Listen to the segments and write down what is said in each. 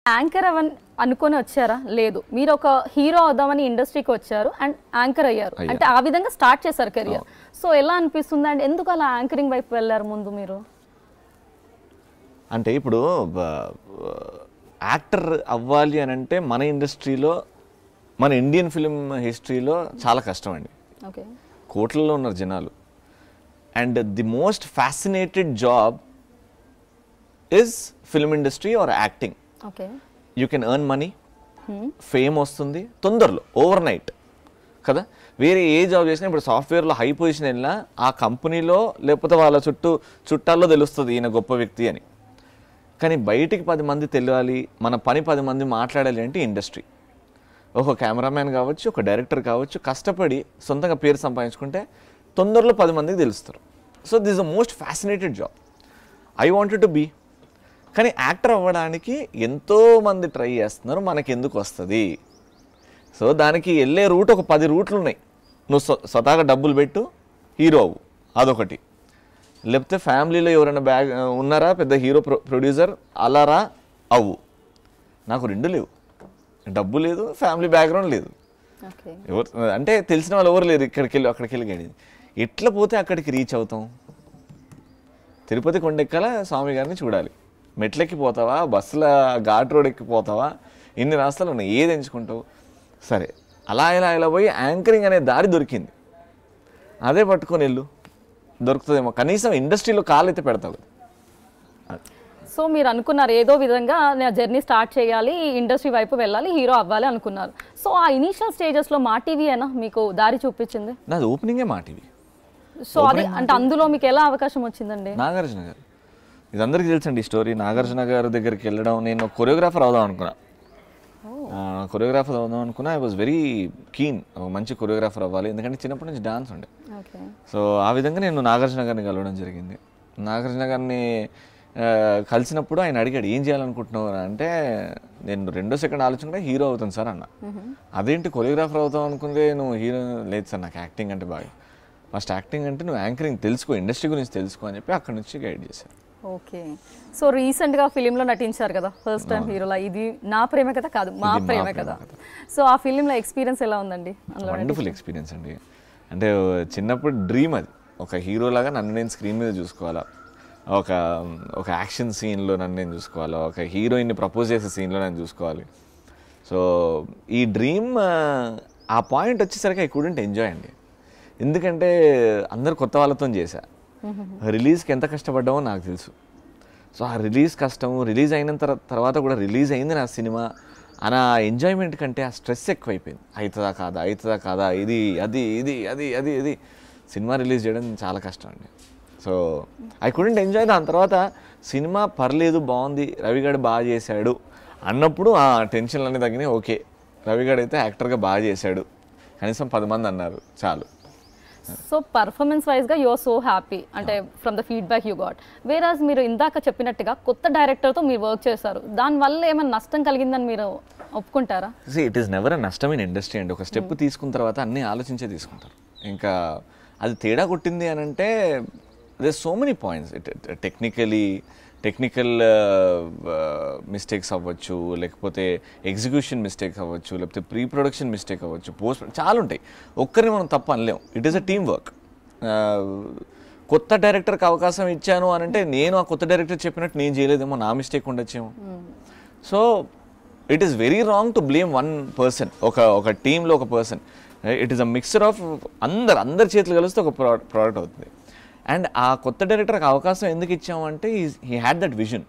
Anchor అవని అనుకొని వచ్చారా? లేదు, మీరు ఒక హీరో అవుదామని ఇండస్ట్రీకి వచ్చారు అండ్ యాంకర్ అయ్యారు, అంటే ఆ విధంగా స్టార్ట్ చేశారు కెరియర్. సో ఎలా అనిపిస్తుంది అండ్ ఎందుకు అలా యాంకరింగ్ వైపు వెళ్ళారు ముందు మీరు? అంటే ఇప్పుడు యాక్టర్ అవ్వాలి అని అంటే మన ఇండస్ట్రీలో, మన ఇండియన్ ఫిల్మ్ హిస్టరీలో చాలా కష్టం అండి. ఓకే, కోట్లలో ఉన్నారు జనాలు. And the most fascinated job is film industry or acting. Okay, you can earn money, fame వస్తుంది తొందరలో, ఓవర్ నైట్ కదా. వేరే ఏ జాబ్ చేసినా ఇప్పుడు సాఫ్ట్వేర్లో హై పొజిషన్ వెళ్ళినా ఆ కంపెనీలో లేకపోతే వాళ్ళ చుట్టాల్లో తెలుస్తుంది ఈయన గొప్ప వ్యక్తి అని. కానీ బయటికి 10 మంది తెలియాలి, మన పని 10 మంది మాట్లాడాలి అంటే ఇండస్ట్రీ. ఒక కెమెరామ్యాన్ కావచ్చు, ఒక డైరెక్టర్ కావచ్చు, కష్టపడి సొంతంగా పేరు సంపాదించుకుంటే తొందరలో 10 మందికి తెలుస్తారు. So this is the most fascinated job I wanted to be. కానీ యాక్టర్ అవ్వడానికి ఎంతోమంది ట్రై చేస్తున్నారు, మనకి ఎందుకు వస్తుంది? సో దానికి వెళ్ళే రూట్ ఒక 10 రూట్లు ఉన్నాయి. నువ్వు స్వతహాగా డబ్బులు పెట్టు, హీరో అవ్వు, అదొకటి. లేకపోతే ఫ్యామిలీలో ఎవరైనా ఉన్నారా పెద్ద హీరో ప్రొడ్యూసర్, అలారా అవ్వు. నాకు 2 లేవు, డబ్బు లేదు, ఫ్యామిలీ బ్యాక్గ్రౌండ్ లేదు, ఎవరు అంటే తెలిసిన వాళ్ళు ఎవరు లేదు. ఇక్కడికి వెళ్ళి అక్కడికి వెళ్ళి గడి ఎట్లా పోతే అక్కడికి రీచ్ అవుతాం? తిరుపతి కొండెక్కాల స్వామి గారిని చూడాలి, మెట్లెక్కి పోతావా, బస్సుల ఘాట్ రోడ్ ఎక్కిపోతావా, ఇన్ని రాష్ట్రాలు ఉన్నాయి, ఏది ఎంచుకుంటావు? సరే, అలా ఇలా పోయి యాంకరింగ్ అనే దారి దొరికింది, అదే పట్టుకొని వెళ్ళు, దొరుకుతుందేమో, కనీసం ఇండస్ట్రీలో కాలు అయితే పెడతావు. సో మీరు అనుకున్నారు ఏదో విధంగా నా జర్నీ స్టార్ట్ చేయాలి, ఇండస్ట్రీ వైపు వెళ్ళాలి, హీరో అవ్వాలి అనుకున్నారు. సో ఆ ఇనీషియల్ స్టేజెస్లో మా టీవీ అయినా మీకు దారి చూపించింది? నాది ఓపెనింగే మా టీవీ. సో అది అంటే అందులో మీకు ఎలా అవకాశం వచ్చిందండి? నాగార్జున గారు, ఇది అందరికీ తెలుసండి ఈ స్టోరీ. నాగార్జున గారి దగ్గరికి వెళ్ళడం, నేను కొరియోగ్రాఫర్ అవుదాం అనుకున్నా, ఐ వాజ్ వెరీ కీన్, మంచి కొరియోగ్రాఫర్ అవ్వాలి, ఎందుకంటే చిన్నప్పటి నుంచి డాన్స్ ఉండే. సో ఆ విధంగా నేను నాగార్జున గారిని కలవడం జరిగింది. నాగార్జున గారిని కలిసినప్పుడు ఆయన అడిగాడు, ఏం చేయాలనుకుంటున్నావు అంటే, నేను 2వ సెకండ్ ఆలోచన హీరో అవుతాను సార్ అన్న. అదేంటి కొరియోగ్రాఫర్ అవుతావు అనుకుంటే నువ్వు హీరో? లేదు సార్, నాకు యాక్టింగ్ అంటే బాగా, ఫస్ట్ యాక్టింగ్ అంటే నువ్వు యాంకరింగ్ తెలుసుకో, ఇండస్ట్రీ గురించి తెలుసుకో అని చెప్పి అక్కడ నుంచి గైడ్ చేశారు. ఓకే, సో రీసెంట్గా ఫిలింలో నటించారు కదా, ఫస్ట్ టైం హీరోలా, ఇది నా ప్రేమ కథ కాదు, మా ప్రేమ కథ. సో ఆ ఫిలింలో ఎక్స్పీరియన్స్ ఎలా ఉందండి? వండర్ఫుల్ ఎక్స్పీరియన్స్ అండి. అంటే చిన్నప్పుడు డ్రీమ్ అది, ఒక హీరోలాగా నన్ను నేను స్క్రీన్ మీద చూసుకోవాలా, ఒక యాక్షన్ సీన్లో నన్ను నేను చూసుకోవాలా, ఒక హీరోయిన్ని ప్రపోజ్ చేసే సీన్లో నేను చూసుకోవాలి. సో ఈ డ్రీమ్ ఆ పాయింట్ వచ్చేసరికి ఐ కుడెంట్ ఎంజాయ్ అండి, ఎందుకంటే అందరు కొత్త వాళ్ళతో చేశా. రిలీజ్కి ఎంత కష్టపడ్డామో నాకు తెలుసు. సో ఆ రిలీజ్ కష్టము, రిలీజ్ అయిన తర్వాత కూడా రిలీజ్ అయింది నా సినిమా అన్న ఎంజాయ్మెంట్ కంటే ఆ స్ట్రెస్ ఎక్కువైపోయింది. అవుతుందా కాదా, ఇది అది ఇది అది అది ఇది సినిమా రిలీజ్ చేయడం చాలా కష్టం అండి. So I couldn't enjoy. దాని తర్వాత సినిమా పర్లేదు, బాగుంది, రవిగాడు బాగా చేశాడు అన్నప్పుడు ఆ టెన్షన్లు అన్నీ తగ్గినాయి. ఓకే, రవిగాడు అయితే యాక్టర్గా బాగా చేశాడు, కనీసం 10 మంది అన్నారు, చాలు. సో పర్ఫార్మెన్స్ వైజ్గా యు ఆర్ సో హ్యాపీ, అంటే from the feedback you got. Whereas మీరు ఇందాక చెప్పినట్టుగా కొత్త డైరెక్టర్తో మీరు వర్క్ చేశారు, దానివల్ల ఏమైనా నష్టం కలిగిందని మీరు ఒప్పుకుంటారా? ఇట్ ఈస్ నెవర్ అ నష్టం ఇన్ ఇండస్ట్రీ అండి. ఒక స్టెప్ తీసుకున్న తర్వాత అన్నీ ఆలోచించే తీసుకుంటారు. ఇంకా అది తేడా కొట్టింది అని అంటే there so many points. Technical mistakes అవ్వచ్చు, లేకపోతే ఎగ్జిక్యూషన్ మిస్టేక్స్ అవ్వచ్చు, లేకపోతే ప్రీ ప్రొడక్షన్ మిస్టేక్ అవ్వచ్చు, పోస్ట్ చాలా ఉంటాయి. ఒక్కరిని మనం తప్పు అనలేం. It is a team work. కొత్త డైరెక్టర్కి అవకాశం ఇచ్చాను అని అంటే నేను ఆ కొత్త డైరెక్టర్ చెప్పినట్టు నేను చేయలేదేమో, నా మిస్టేక్ ఉండొచ్చేమో. So it is very wrong to blame one person, ఒక టీంలో ఒక person. It is a mixture of అందరి చేతులు కలిస్తే ఒక ప్రోడక్ట్ అవుతుంది. అండ్ ఆ కొత్త డైరెక్టర్కి అవకాశం ఎందుకు ఇచ్చామంటే హీ హ్యాడ్ దట్ విజన్.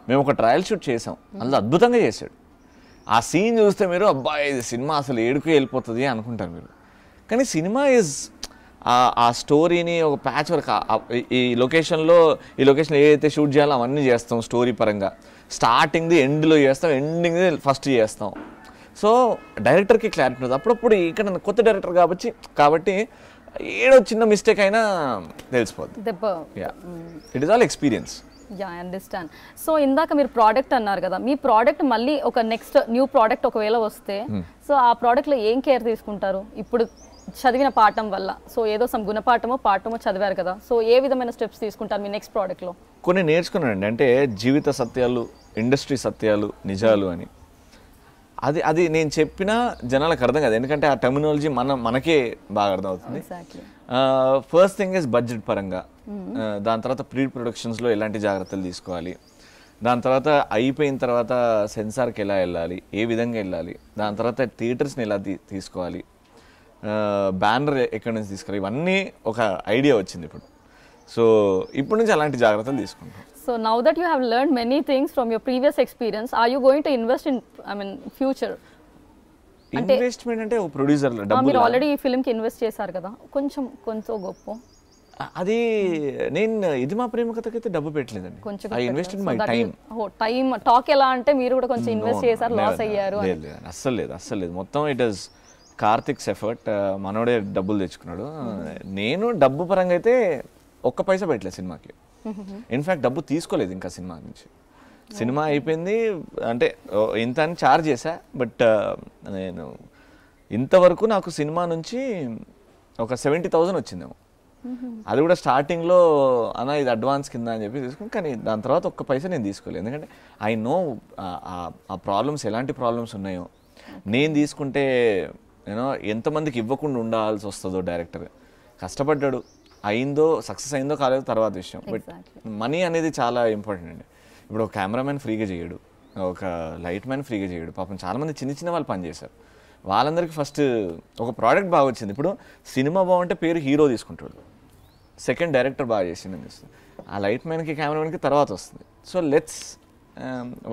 మేము ఒక ట్రయల్ షూట్ చేసాం, అందులో అద్భుతంగా చేశాడు. ఆ సీన్ చూస్తే మీరు అబ్బాయి ఇది సినిమా అసలు ఏడుకు వెళ్ళిపోతుంది అనుకుంటారు మీరు. కానీ సినిమా ఈజ్ ఆ స్టోరీని ఒక ప్యాచ్ వర్క్, ఈ లొకేషన్లో ఏదైతే షూట్ చేయాలో అవన్నీ చేస్తాం స్టోరీ పరంగా. స్టార్టింగ్ది ఎండ్లో చేస్తాం, ఎండింగ్ది ఫస్ట్ చేస్తాం. సో డైరెక్టర్కి క్లారిటీ ఉంటుంది. అప్పుడప్పుడు ఇక్కడ కొత్త డైరెక్టర్ కాబట్టి ఏడో చిన్న మిస్టేక్ అయినా తెలిసిపోద్ది. It is all experience. Yeah, I understand. So ఇందాక మీరు ప్రోడక్ట్ అన్నారు కదా, మీ ప్రోడక్ట్ మళ్ళీ ఒక నెక్స్ట్ న్యూ ప్రోడక్ట్ ఒకవేళ వస్తే సో ఆ ప్రోడక్ట్లో ఏం కేర్ తీసుకుంటారు? ఇప్పుడు చదివిన పాఠం వల్ల, సో ఏదో సమ్ గుణపాఠమో పాఠమో చదివారు కదా, సో ఏ విధమైన స్టెప్స్ తీసుకుంటారు మీ నెక్స్ట్ ప్రోడక్ట్లో? కొన్ని నేర్చుకున్నానండి. అంటే జీవిత సత్యాలు, ఇండస్ట్రీ సత్యాలు నిజాలు అని. అది నేను చెప్పినా జనాలకు అర్థం కాదు, ఎందుకంటే ఆ టెర్మినాలజీ మనకే బాగా అర్థం అవుతుంది. ఫస్ట్ థింగ్ ఇస్ బడ్జెట్ పరంగా, దాని తర్వాత ప్రీ ప్రొడక్షన్స్లో ఎలాంటి జాగ్రత్తలు తీసుకోవాలి, దాని తర్వాత అయిపోయిన తర్వాత సెన్సార్కి ఎలా వెళ్ళాలి, ఏ విధంగా వెళ్ళాలి, దాని తర్వాత థియేటర్స్ని ఎలా తీసుకోవాలి, బ్యానర్ ఎక్కడి నుంచి తీసుకోవాలి, ఇవన్నీ ఒక ఐడియా వచ్చింది ఇప్పుడు. సో ఇప్పటి నుంచి అలాంటి జాగ్రత్తలు తీసుకుంటాం. So now that you have learned many things from your previous experience, are you going to invest in, future? Investment అంటే ఒక ప్రొడ్యూసర్ డబ్బులు మీరు ఆల్రెడీ ఈ ఫిల్మ్ కి ఇన్వెస్ట్ చేశారు కదా, కొంచెం గొప్ప. అది నేను ఇది మా ప్రేమ కథకైతే డబ్బు పెట్టలేదండి. I invest in my time talk ఎలా అంటే మీరు కూడా కొంచెం ఇన్వెస్ట్ చేశారు, లాస్ అయ్యారు. అస్సలు లేదు. మొత్తం ఇట్ ఇస్ కార్తిక్స్ ఎఫర్ట్. మనోడే డబ్బులు తెచ్చుకున్నాడు. నేను డబ్బు పరంగా అయితే ఒక్క పైసా పెట్టలేదు సినిమాకి. ఇన్ఫ్యాక్ట్ డబ్బు తీసుకోలేదు ఇంకా సినిమా నుంచి. సినిమా అయిపోయింది అంటే ఇంత అని ఛార్జ్ చేశా, బట్ నేను ఇంతవరకు నాకు సినిమా నుంచి ఒక 70,000 వచ్చిందేమో. అది కూడా స్టార్టింగ్లో అన్న ఇది అడ్వాన్స్ కింద అని చెప్పి తీసుకుని, కానీ దాని తర్వాత ఒక్క పైసా నేను తీసుకోలేదు. ఎందుకంటే ఐ నో ఆ ప్రాబ్లమ్స్ ఎలాంటి ప్రాబ్లమ్స్ ఉన్నాయో. నేను తీసుకుంటే ఎంతమందికి ఇవ్వకుండా ఉండాల్సి వస్తుందో. డైరెక్టర్ కష్టపడ్డాడు, అయిందో సక్సెస్ అయిందో కాలేదో తర్వాత విషయం, బట్ మనీ అనేది చాలా ఇంపార్టెంట్ అండి. ఇప్పుడు ఒక కెమెరామెన్ ఫ్రీగా చేయడు, ఒక లైట్ మ్యాన్ ఫ్రీగా చేయడు. పాపం చాలామంది చిన్న వాళ్ళు పనిచేశారు. వాళ్ళందరికీ ఫస్ట్ ఒక ప్రోడక్ట్ బాగా వచ్చింది. ఇప్పుడు సినిమా బాగుంటే పేరు హీరో తీసుకుంటాడు, సెకండ్ డైరెక్టర్ బాగా చేసింది అనిపిస్తుంది. ఆ లైట్ మ్యాన్కి కెమెరామెన్కి తర్వాత వస్తుంది. సో లెట్స్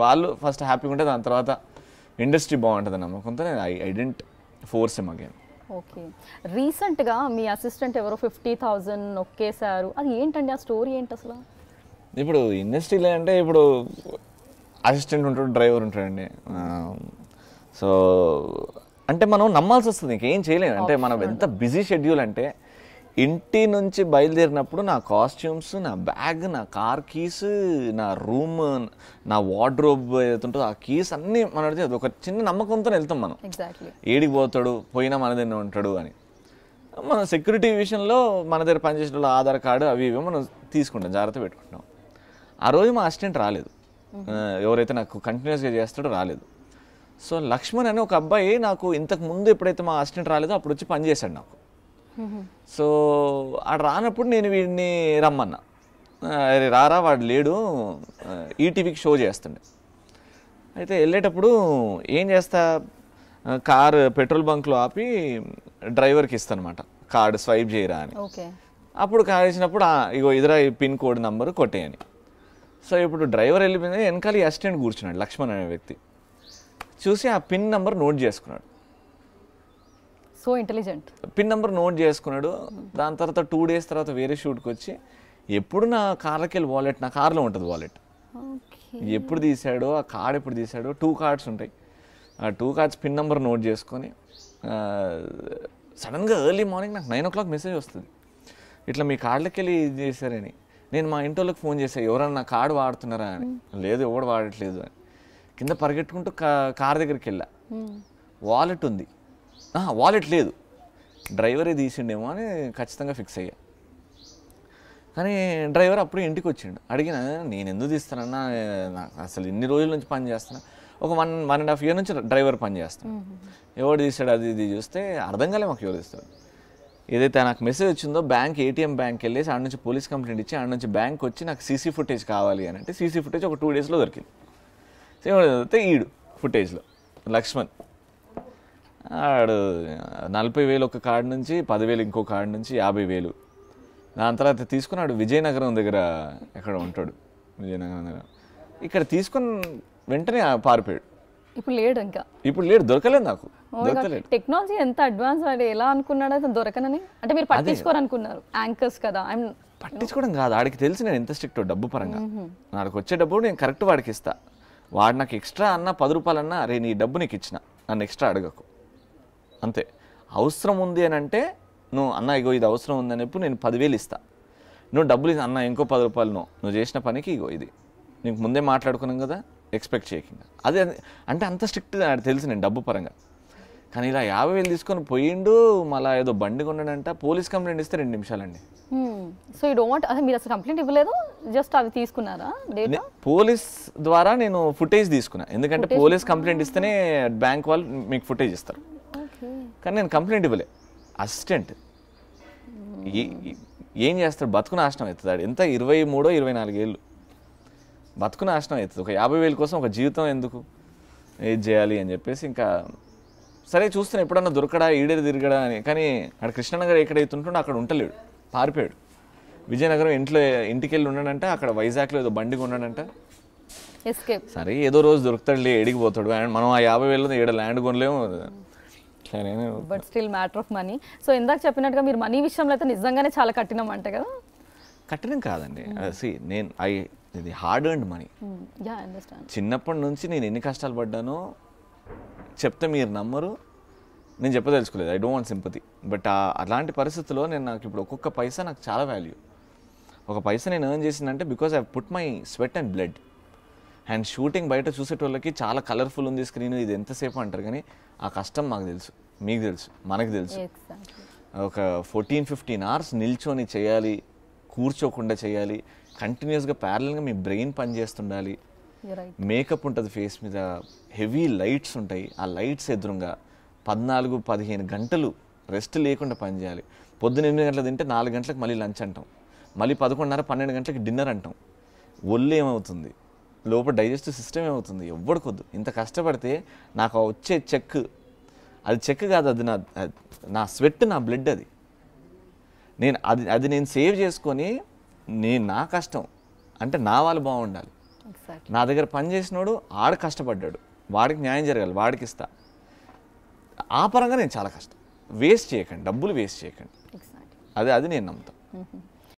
వాళ్ళు ఫస్ట్ హ్యాపీగా ఉంటే దాని తర్వాత ఇండస్ట్రీ బాగుంటుంది నమ్మకంతో I don't force him again. Okay, రీసెంట్గా మీ అసిస్టెంట్ ఎవరో 50,000 నొక్కేశారు, అది ఏంటండి, ఆ స్టోరీ ఏంటి అసలు? ఇప్పుడు ఇండస్ట్రీలో అంటే ఇప్పుడు అసిస్టెంట్ ఉంటాడు, డ్రైవర్ ఉంటాడండి. సో అంటే మనం నమ్మాల్సి వస్తుంది, ఇంకేం చేయలేము. అంటే మనం ఎంత బిజీ షెడ్యూల్ అంటే ఇంటి నుంచి బయలుదేరినప్పుడు నా కాస్ట్యూమ్స్, నా బ్యాగ్, నా కార్ కీస్, నా రూమ్, నా వార్డ్రోబ్ ఏదైతే ఉంటుందో ఆ కీస్ అన్నీ మన ఒక చిన్న నమ్మకంతో వెళ్తాం మనం. ఏడికి పోతాడు, పోయినా మన దగ్గర ఉంటాడు అని. మన సెక్యూరిటీ విషయంలో మన దగ్గర పనిచేసిన ఆధార్ కార్డు అవి ఇవి మనం తీసుకుంటాం, జాగ్రత్త పెట్టుకుంటాం. ఆ రోజు మా అసిస్టెంట్ రాలేదు, ఎవరైతే నాకు కంటిన్యూస్గా చేస్తాడో రాలేదు. సో లక్ష్మణ్ అనే ఒక అబ్బాయి నాకు ఇంతకు ముందు ఎప్పుడైతే మా అసిస్టెంట్ రాలేదో అప్పుడు వచ్చి పనిచేశాడు నాకు. సో ఆడ రానప్పుడు నేను వీడిని రమ్మన్నా, రారా వాడు లేడు, ఈటీవీకి షో చేస్తుండే. అయితే వెళ్ళేటప్పుడు ఏం చేస్తా, కారు పెట్రోల్ బంక్లో ఆపి డ్రైవర్కి ఇస్తానమాట, కార్డు స్వైప్ చేయరా అని. అప్పుడు కార్ ఇచ్చినప్పుడు ఇగో ఇదిరా పిన్ కోడ్ నంబరు కొట్టేయని. సో ఇప్పుడు డ్రైవర్ వెళ్ళిపోయింది, వెనకాల ఈ అసిస్టెంట్ కూర్చున్నాడు లక్ష్మణ్ అనే వ్యక్తి. చూసి ఆ పిన్ నెంబర్ నోట్ చేసుకున్నాడు. So intelligent. Pin number note చేసుకున్నాడు. దాని తర్వాత 2 days తర్వాత వేరే షూట్కి వచ్చి ఎప్పుడు నా కార్లోకి వెళ్ళి వాలెట్, నా కార్లో ఉంటుంది వాలెట్, ఎప్పుడు తీసాడో ఆ కార్డ్ ఎప్పుడు తీసాడో 2 cards ఉంటాయి. ఆ 2 cards పిన్ నెంబర్ నోట్ చేసుకొని సడన్గా ఎర్లీ మార్నింగ్ నాకు 9 o'clock మెసేజ్ వస్తుంది, ఇట్లా మీ కార్డులోకి వెళ్ళి ఇది చేశారని. నేను మా ఇంటి వాళ్ళకి ఫోన్ చేశాను, ఎవరన్నా నా కార్డు వాడుతున్నారా అని. లేదు ఎవడు వాడట్లేదు అని. కింద పరిగెట్టుకుంటూ కార్ దగ్గరికి వెళ్ళా, వాలెట్ ఉంది, వాలెట్ లేదు, డ్రైవరే తీసిండేమో అని ఖచ్చితంగా ఫిక్స్ అయ్యా. కానీ డ్రైవర్ అప్పుడు ఇంటికి వచ్చిండు. అడిగిన నేను ఎందుకు తీస్తానన్నా, అసలు ఇన్ని రోజుల నుంచి పని చేస్తున్నా, ఒక 1.5 year నుంచి డ్రైవర్ పని చేస్తాను, ఎవడు తీస్తాడు అది ఇది చూస్తే అర్థం కాలే మాకు ఎవరు తీస్తాడు. ఏదైతే నాకు మెసేజ్ వచ్చిందో ATM బ్యాంక్ వెళ్ళేసి ఆడ నుంచి పోలీస్ కంప్లైంట్ ఇచ్చి ఆడ నుంచి బ్యాంక్ వచ్చి నాకు సీసీ ఫుటేజ్ కావాలి అని అంటే సీసీ ఫుటేజ్ ఒక 2 daysలో దొరికింది. సో ఈడు ఫుటేజ్లో లక్ష్మణ్ ఆడు 40,000 ఒక కార్డు నుంచి 10,000 ఇంకో కార్డు నుంచి 50,000. దాని తర్వాత తీసుకున్నాడు విజయనగరం దగ్గర ఎక్కడ ఉంటాడు, విజయనగరం దగ్గర. ఇక్కడ తీసుకుని వెంటనే పారిపోయాడు. ఇప్పుడు లేడు, ఇంకా ఇప్పుడు లేడు, దొరకలేదు నాకు. టెక్నాలజీ ఎంత అడ్వాన్స్, వాడు ఎలా అనుకున్నాడు అయితే దొరకనని. అంటే మీరు పట్టించుకోరనుకున్నారు, యాంకర్స్ కదా. పట్టించుకోవడం కాదు, ఆడికి తెలిసి నేను ఎంత స్ట్రిక్ట్ డబ్బు పరంగా. నాకు వచ్చే డబ్బు నేను కరెక్ట్ వాడికి ఇస్తా. వాడు నాకు ఎక్స్ట్రా అన్నా 10 రూపాయలు అన్నా, అరే నీ డబ్బు నీకు ఇచ్చిన, నన్ను ఎక్స్ట్రా అడగకు అంతే. అవసరం ఉంది అని అంటే నువ్వు అన్న ఇగో ఇది అవసరం ఉందని చెప్పి నేను 10,000 ఇస్తా, నువ్వు డబ్బులు అన్న ఇంకో 10 రూపాయలు నువ్వు చేసిన పనికి ఇగో ఇది నీకు ముందే మాట్లాడుకున్నాం కదా, ఎక్స్పెక్ట్ చేయకుండా. అదే అంటే అంత స్ట్రిక్ట్ తెలిసి నేను డబ్బు పరంగా. కానీ ఇలా 50,000 తీసుకొని పోయిండు, మళ్ళీ ఏదో బండి కొన్నాడంట. పోలీస్ కంప్లైంట్ ఇస్తే 2 నిమిషాలండి. సో యూ డోంట్ అసలు మీరు అసలు కంప్లైంట్ ఇవ్వలేదు, జస్ట్ అవి తీసుకున్నారా డేటా? పోలీస్ ద్వారా నేను ఫుటేజ్ తీసుకున్నా, ఎందుకంటే పోలీస్ కంప్లైంట్ ఇస్తేనే బ్యాంక్ వాళ్ళు మీకు ఫుటేజ్ ఇస్తారు. కానీ నేను కంప్లైంట్ ఇవ్వలే. అసిస్టెంట్ ఏం చేస్తాడు, బతుకు నాశనం అవుతుంది. ఎంత 23-24 ఏళ్ళు బతుకు నాశనం అవుతుంది. ఒక 50,000 కోసం ఒక జీవితం ఎందుకు ఏది చేయాలి అని చెప్పేసి ఇంకా సరే చూస్తున్నా ఎప్పుడన్నా దొరకడా, ఈడేది తిరగడా అని. కానీ అక్కడ కృష్ణనగర్ ఎక్కడైతే ఉంటుండో అక్కడ ఉండలేడు, పారిపోయాడు. విజయనగరం ఇంటికి వెళ్ళి ఉన్నాడంట, అక్కడ వైజాగ్లో ఏదో బండికి ఉన్నాడంట. సరే ఏదో రోజు దొరుకుతాడులే, ఎడికి పోతాడు. అండ్ మనం ఆ 50,000 ఏడ ల్యాండ్ కొనలేము. But still matter of money. So ఇందాక చెప్పినట్టుగా మీరు మనీ విషయంలో అయితే నిజంగానే చాలా కఠినం అంట కదా? కఠినం కాదండి, ఇది హార్డ్ ఎర్న్డ్ మనీ. చిన్నప్పటి నుంచి నేను ఎన్ని కష్టాలు పడ్డానో చెప్తే మీరు నమ్మరు. నేను చెప్పదలుచుకోలేదు, I don't want sympathy. But అలాంటి పరిస్థితుల్లో నాకు ఇప్పుడు ఒక్కొక్క పైసా నాకు చాలా వాల్యూ. ఒక పైసా నేను ఎర్న్ చేసిందంటే because I put my sweat and blood. And shooting బయట చూసేటోళ్ళకి చాలా కలర్ఫుల్ ఉంది స్క్రీన్, ఇది ఎంతసేపు అంటారు. కానీ ఆ కష్టం మాకు తెలుసు, మీకు తెలుసు, మనకు తెలుసు. ఒక 14-15 అవర్స్ నిల్చొని చేయాలి, కూర్చోకుండా చేయాలి, కంటిన్యూస్గా ప్యారలల్గా మీ బ్రెయిన్ పనిచేస్తుండాలి. మేకప్ ఉంటుంది ఫేస్ మీద, హెవీ లైట్స్ ఉంటాయి. ఆ లైట్స్ ఎదురుగా 14-15 గంటలు రెస్ట్ లేకుండా పనిచేయాలి. పొద్దున 8 గంటలకు తింటే 4 గంటలకు మళ్ళీ లంచ్ అంటాం, మళ్ళీ 11:30-12 గంటలకు డిన్నర్ అంటాం. ఒళ్ళు ఏమవుతుంది, లోపల డైజెస్టివ్ సిస్టమ్ ఏమవుతుంది, ఎవ్వడికొద్దు. ఇంత కష్టపడితే నాకు వచ్చే చెక్, అది చెక్ కాదు, అది నా స్వెట్, నా బ్లడ్. అది నేను సేవ్ చేసుకొని నా కష్టం అంటే నా వాళ్ళు బాగుండాలి. నా దగ్గర పని చేసినోడు ఆడు కష్టపడ్డాడు, వాడికి న్యాయం జరగాలి, వాడికి ఇస్తా. ఆ పరంగా నేను చాలా కష్టం. వేస్ట్ చేయకండి, డబ్బులు వేస్ట్ చేయకండి. అది నేను నమ్ముతాను.